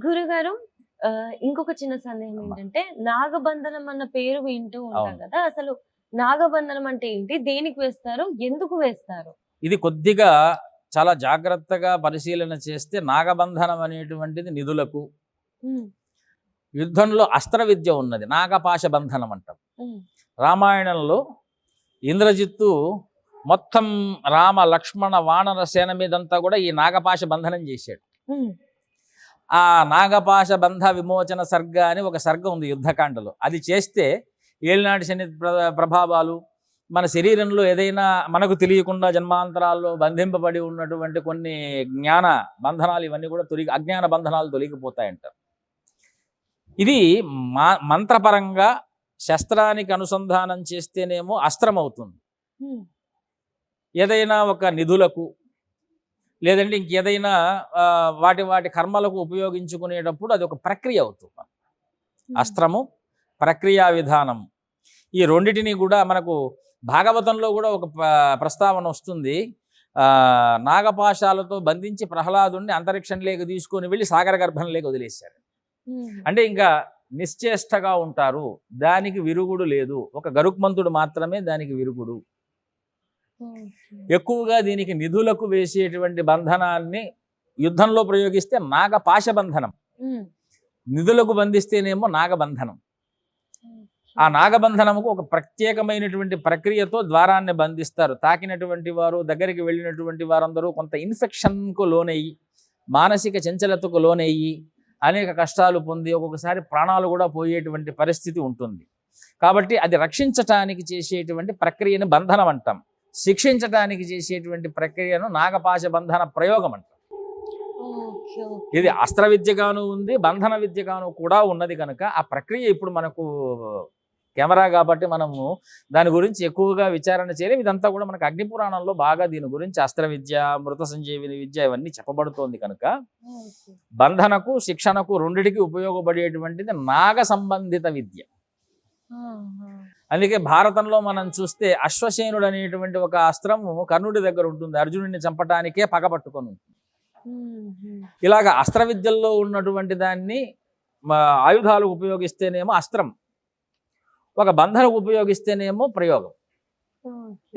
గురుగారు ఇంకొక చిన్న సందేహం అమ్మ. ఏంటంటే, నాగబంధనం అన్న పేరు వింటూ ఉంటాం అవును. కదా! అసలు నాగబంధనం అంటే ఏంటి? దేనికి వేస్తారు? ఎందుకు వేస్తారు? ఇది కొద్దిగా చాలా జాగ్రత్తగా పరిశీలన చేస్తే నాగబంధనం అనేటువంటిది నిధులకు, హ్మ్. యుద్ధంలో అస్త్ర విద్య ఉన్నది. నాగపాశ బంధనం అంటాం. హ్మ్. రామాయణంలో ఇంద్రజిత్తు మొత్తం రామ లక్ష్మణ వానర సేన మీదంతా కూడా ఈ నాగపాశ బంధనం చేశాడు. హ్మ్. ఆ నాగపాశ బంధ విమోచన సర్గ అని ఒక సర్గ ఉంది యుద్ధకాండలో. అది చేస్తే ఏలినాటి శని ప్రభావాలు, మన శరీరంలో ఏదైనా మనకు తెలియకుండా జన్మాంతరాల్లో బంధింపబడి ఉన్నటువంటి కొన్ని జ్ఞాన బంధనాలు ఇవన్నీ కూడా అజ్ఞాన బంధనాలు తొలగిపోతాయంటారు. ఇది మంత్రపరంగా శస్త్రానికి అనుసంధానం చేస్తేనేమో అస్త్రం అవుతుంది. హ్మ్. ఏదైనా ఒక నిధులకు లేదంటే ఇంకేదైనా వాటి వాటి కర్మలకు ఉపయోగించుకునేటప్పుడు అది ఒక ప్రక్రియ అవుతుంది. అస్త్రము, ప్రక్రియా విధానము, ఈ రెండిటిని కూడా మనకు భాగవతంలో కూడా ఒక ప్రస్తావన వస్తుంది. నాగపాశాలతో బంధించి ప్రహ్లాదుని అంతరిక్షంలోకి తీసుకొని వెళ్ళి సాగర గర్భంలోకి వదిలేశారు. అంటే ఇంకా నిశ్చేష్టగా ఉంటారు, దానికి విరుగుడు లేదు. ఒక గరుక్మంతుడు మాత్రమే దానికి విరుగుడు. ఎక్కువగా దీనికి నిధులకు వేసేటువంటి బంధనాన్ని యుద్ధంలో ప్రయోగిస్తే నాగపాశ బంధనం, నిధులకు బంధిస్తేనేమో నాగబంధనం. ఆ నాగబంధనముకు ఒక ప్రత్యేకమైనటువంటి ప్రక్రియతో ద్వారాన్ని బంధిస్తారు. తాకినటువంటి వారు, దగ్గరికి వెళ్ళినటువంటి వారందరూ కొంత ఇన్ఫెక్షన్కు లోనయ్యి, మానసిక చంచలతకు లోనయ్యి అనేక కష్టాలు పొంది ఒక్కొక్కసారి ప్రాణాలు కూడా పోయేటువంటి పరిస్థితి ఉంటుంది. కాబట్టి అది రక్షించటానికి చేసేటువంటి ప్రక్రియను బంధనం అంటాం. శిక్షించటానికి చేసేటువంటి ప్రక్రియను నాగపాశ బంధన ప్రయోగం అంటాం. ఇది అస్త్ర విద్యగాను ఉంది, బంధన విద్యగాను కూడా ఉన్నది కనుక ఆ ప్రక్రియ ఇప్పుడు మనకు కెమెరా కాబట్టి మనము దాని గురించి ఎక్కువగా విచారణ చేయలేము. ఇదంతా కూడా మనకు అగ్నిపురాణంలో బాగా దీని గురించి అస్త్ర విద్య, మృత సంజీవిని విద్య ఇవన్నీ చెప్పబడుతోంది కనుక బంధనకు, శిక్షణకు రెండిటికి ఉపయోగపడేటువంటిది నాగ సంబంధిత విద్య. అందుకే భారతంలో మనం చూస్తే అశ్వసేనుడు అనేటువంటి ఒక అస్త్రము కర్ణుడి దగ్గర ఉంటుంది, అర్జునుడిని చంపటానికే పగపట్టుకొని ఉంటుంది. ఇలాగ అస్త్ర విద్యల్లో ఉన్నటువంటి దాన్ని ఆయుధాలు ఉపయోగిస్తేనేమో అస్త్రం, ఒక బంధనకు ఉపయోగిస్తేనేమో ప్రయోగం.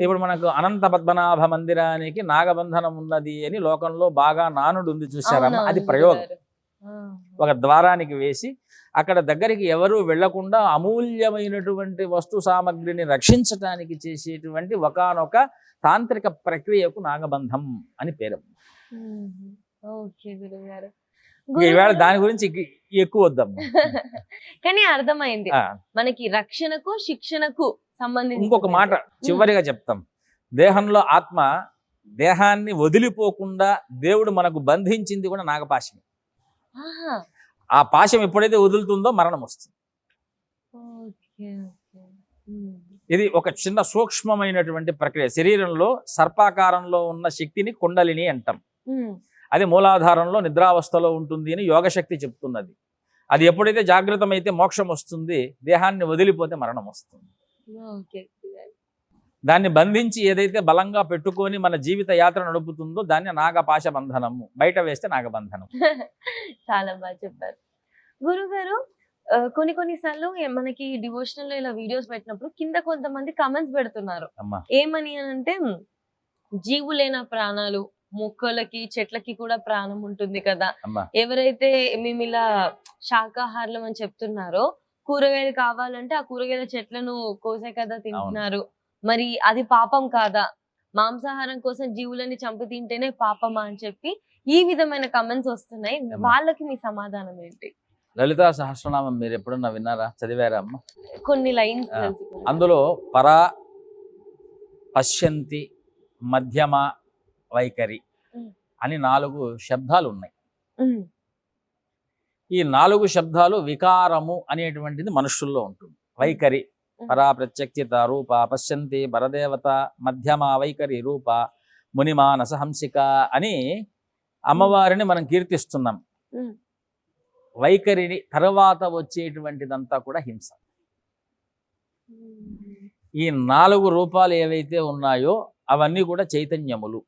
ఇప్పుడు మనకు అనంత పద్మనాభ మందిరానికి నాగబంధనం ఉన్నది అని లోకంలో బాగా నానుడు ఉంది, చూసారమ్మా, అది ప్రయోగం. ఒక ద్వారానికి వేసి అక్కడ దగ్గరికి ఎవరు వెళ్లకుండా అమూల్యమైనటువంటి వస్తు సామగ్రిని రక్షించటానికి చేసేటువంటి ఒకానొక తాంత్రిక ప్రక్రియకు నాగబంధం అని పేరు. ఈవేళ దాని గురించి ఎక్కువ వద్దాము. కానీ అర్థమైంది మనకి రక్షణకు, శిక్షణకు సంబంధించి. ఇంకొక మాట చివరిగా చెప్తాం. దేహంలో ఆత్మ దేహాన్ని వదిలిపోకుండా దేవుడు మనకు బంధించింది కూడా నాగపాశం. ఆ పాశం ఎప్పుడైతే వదులుతుందో మరణం వస్తుంది. ఇది ఒక చిన్న సూక్ష్మమైనటువంటి ప్రక్రియ. శరీరంలో సర్పాకారంలో ఉన్న శక్తిని కుండలిని అంటాం. అది మూలాధారంలో నిద్రావస్థలో ఉంటుంది అని యోగశక్తి చెప్తున్నది. అది ఎప్పుడైతే జాగృతమైతే మోక్షం వస్తుంది, దేహాన్ని వదిలిపోతే మరణం వస్తుంది. దాన్ని బంధించి ఏదైతే బలంగా పెట్టుకొని మన జీవిత యాత్ర నడుపుతుందో దాన్ని నాగపాశ బంధనము, బయట వేస్తే నాగబంధనం. చాలా బాగా చెప్పారు గురుగారు. కొన్నిసార్లు మనకి డివోషనల్ లో ఇలా వీడియోస్ పెట్టినప్పుడు కింద కొంతమంది కమెంట్స్ పెడుతున్నారు. ఏమని అంటే, జీవులైన ప్రాణాలు, మొక్కలకి, చెట్లకి కూడా ప్రాణం ఉంటుంది కదా, ఎవరైతే మేము ఇలా శాకాహారులం అని చెప్తున్నారో కూరగాయలు కావాలంటే ఆ కూరగాయల చెట్లను కోసే కదా తింటున్నారు, మరి అది పాపం కాదా? మాంసాహారం కోసం జీవులని చంపి తింటేనే పాపమా అని చెప్పి ఈ విధమైన కమెంట్స్ వస్తున్నాయి. వాళ్ళకి మీ సమాధానం ఏంటి? లలితా సహస్రనామం మీరు ఎప్పుడన్నా విన్నారా, చదివారా అమ్మ? కొన్ని లైన్స్. అందులో పరా, పశ్యంతి, మధ్యమ, వైఖరి అని 4 శబ్దాలు ఉన్నాయి. ఈ 4 శబ్దాలు వికారము అనేటువంటిది మనుషుల్లో ఉంటుంది. వైఖరి, పరా ప్రత్యక్షిత రూప, పశ్యంతి పరదేవత, మధ్యమ వైఖరి రూప, మునిమానస హంసిక అని అమ్మవారిని మనం కీర్తిస్తున్నాం. వైఖరిని తర్వాత వచ్చేటువంటిదంతా కూడా హింస. ఈ 4 రూపాలు ఏవైతే ఉన్నాయో అవన్నీ కూడా చైతన్యములు.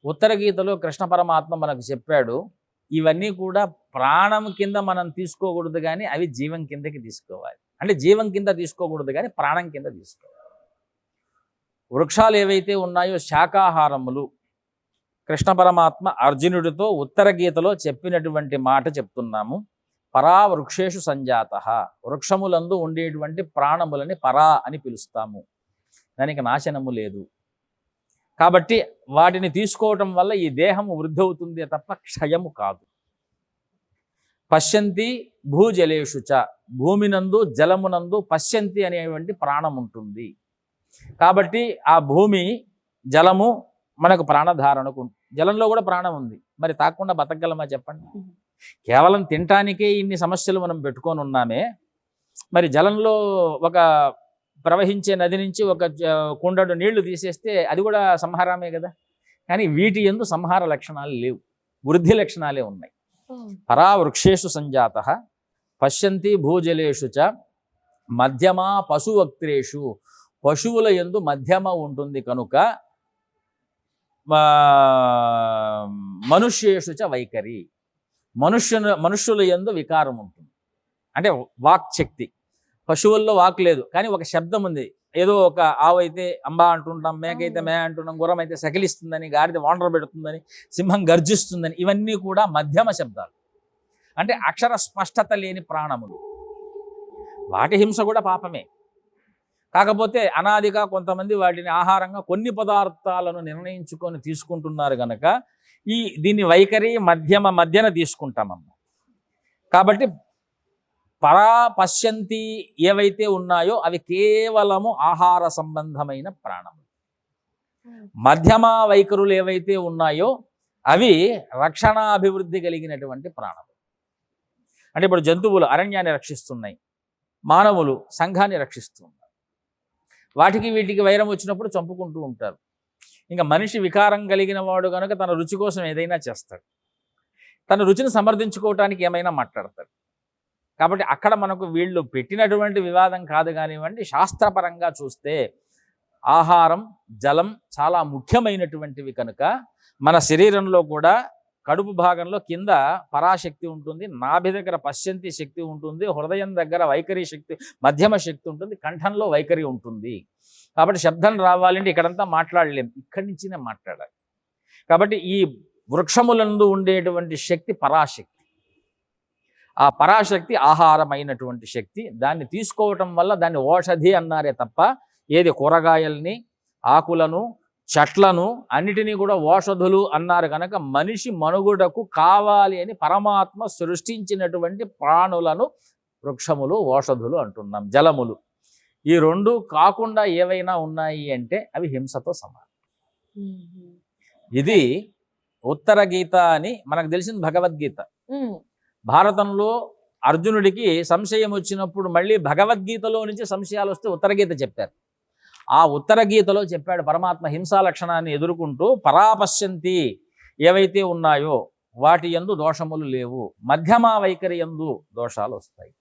ఉత్తర గీతలో కృష్ణ పరమాత్మ మనకు చెప్పాడు, ఇవన్నీ కూడా ప్రాణం కింద మనం తీసుకోకూడదు, కానీ అవి జీవం కిందకి తీసుకోవాలి. అంటే జీవం కింద తీసుకోకూడదు, కానీ ప్రాణం కింద తీసుకోవాలి. వృక్షాలు ఏవైతే ఉన్నాయో శాకాహారములు, కృష్ణ పరమాత్మ అర్జునుడితో ఉత్తర గీతలో చెప్పినటువంటి మాట చెప్తున్నాము. పరా వృక్షేషు సంజాత, వృక్షములందు ఉండేటువంటి ప్రాణములని పరా అని పిలుస్తాము. దానికి నాశనము లేదు. కాబట్టి వాటిని తీసుకోవటం వల్ల ఈ దేహము వృద్ధి అవుతుంది తప్ప క్షయము కాదు. పశ్యంతి భూజలేషు చ, భూమినందు జలమునందు పశ్యంతి అనేటువంటి ప్రాణం ఉంటుంది. కాబట్టి ఆ భూమి జలము మనకు ప్రాణధారణకు, జలంలో కూడా ప్రాణం ఉంది. మరి తాకుండా బతకగలమా చెప్పండి? కేవలం తినటానికే ఇన్ని సమస్యలు మనం పెట్టుకొని ఉన్నామే. మరి జలంలో ఒక ప్రవహించే నది నుంచి ఒక కుండడు నీళ్లు తీసేస్తే అది కూడా సంహారమే కదా. కానీ వీటి యందు సంహార లక్షణాలు లేవు, వృద్ధి లక్షణాలే ఉన్నాయి. పరా వృక్షేషు సంజాత పశ్యంతి భూజలేషు చ మధ్యమా పశువక్త్రేషు, పశువుల యందు మధ్యమ ఉంటుంది కనుక మనుష్యేషు చ వైఖరి, మనుష్యుల యందు వికారం ఉంటుంది. అంటే వాక్ శక్తి. పశువుల్లో వాక్ లేదు, కానీ ఒక శబ్దం ఉంది. ఏదో ఒక ఆవు అయితే అంబా అంటుంటాం, మేకైతే మే అంటున్నాం, గుర్రం అయితే సకిలిస్తుందని, గాడిద వాండర పెడుతుందని, సింహం గర్జిస్తుందని, ఇవన్నీ కూడా మధ్యమ శబ్దాలు. అంటే అక్షర స్పష్టత లేని ప్రాణములు. వాటి హింస కూడా పాపమే. కాకపోతే అనాదిగా కొంతమంది వాటిని ఆహారంగా కొన్ని పదార్థాలను నిర్ణయించుకొని తీసుకుంటున్నారు కనుక దీన్ని వైఖరి మధ్యన తీసుకుంటామమ్మ. కాబట్టి పరా పశ్యంతి ఏవైతే ఉన్నాయో అవి కేవలము ఆహార సంబంధమైన ప్రాణములు. మధ్యమ వైఖరులు ఏవైతే ఉన్నాయో అవి రక్షణాభివృద్ధి కలిగినటువంటి ప్రాణములు. అంటే ఇప్పుడు జంతువులు అరణ్యాన్ని రక్షిస్తున్నాయి, మానవులు సంఘాన్ని రక్షిస్తున్నారు. వాటికి వీటికి వైరం వచ్చినప్పుడు చంపుకుంటూ ఉంటారు. ఇంకా మనిషి వికారం కలిగిన వాడు కనుక తన రుచి కోసం ఏదైనా చేస్తాడు, తన రుచిని సమర్థించుకోవటానికి ఏమైనా మాట్లాడతాడు. కాబట్టి అక్కడ మనకు వీళ్ళు పెట్టినటువంటి వివాదం కాదు కానివ్వండి. శాస్త్రపరంగా చూస్తే ఆహారం, జలం చాలా ముఖ్యమైనటువంటివి కనుక మన శరీరంలో కూడా కడుపు భాగంలో కింద పరాశక్తి ఉంటుంది, నాభి దగ్గర పశ్యంతి శక్తి ఉంటుంది, హృదయం దగ్గర వైఖరి శక్తి, మధ్యమ శక్తి ఉంటుంది, కంఠంలో వైఖరి ఉంటుంది. కాబట్టి శబ్దం రావాలంటే ఇక్కడంతా మాట్లాడలేం, ఇక్కడి నుంచినే మాట్లాడాలి. కాబట్టి ఈ వృక్షములందు ఉండేటువంటి శక్తి పరాశక్తి. ఆ పరాశక్తి ఆహారమైనటువంటి శక్తి. దాన్ని తీసుకోవటం వల్ల దాన్ని ఓషధి అన్నారే తప్ప ఏది కూరగాయల్ని, ఆకులను, చెట్లను అన్నిటినీ కూడా ఓషధులు అన్నారు కనుక మనిషి మనుగుడకు కావాలి అని పరమాత్మ సృష్టించినటువంటి ప్రాణులను వృక్షములు, ఓషధులు అంటున్నాం. జలములు ఈ రెండు కాకుండా ఏవైనా ఉన్నాయి అంటే అవి హింసతో సమానం. ఇది ఉత్తర గీత అని మనకు తెలిసింది భగవద్గీత. భారతంలో అర్జునుడికి సంశయం వచ్చినప్పుడు మళ్ళీ భగవద్గీతలో నుంచి సంశయాలు వస్తే ఉత్తర గీత చెప్పారు. ఆ ఉత్తర గీతలో చెప్పాడు పరమాత్మ హింసా లక్షణాన్ని ఎదుర్కొంటూ పరాపశ్యంతి ఏవైతే ఉన్నాయో వాటి యందు దోషములు లేవు, మధ్యమా వైఖరి యందు దోషాలు వస్తాయి.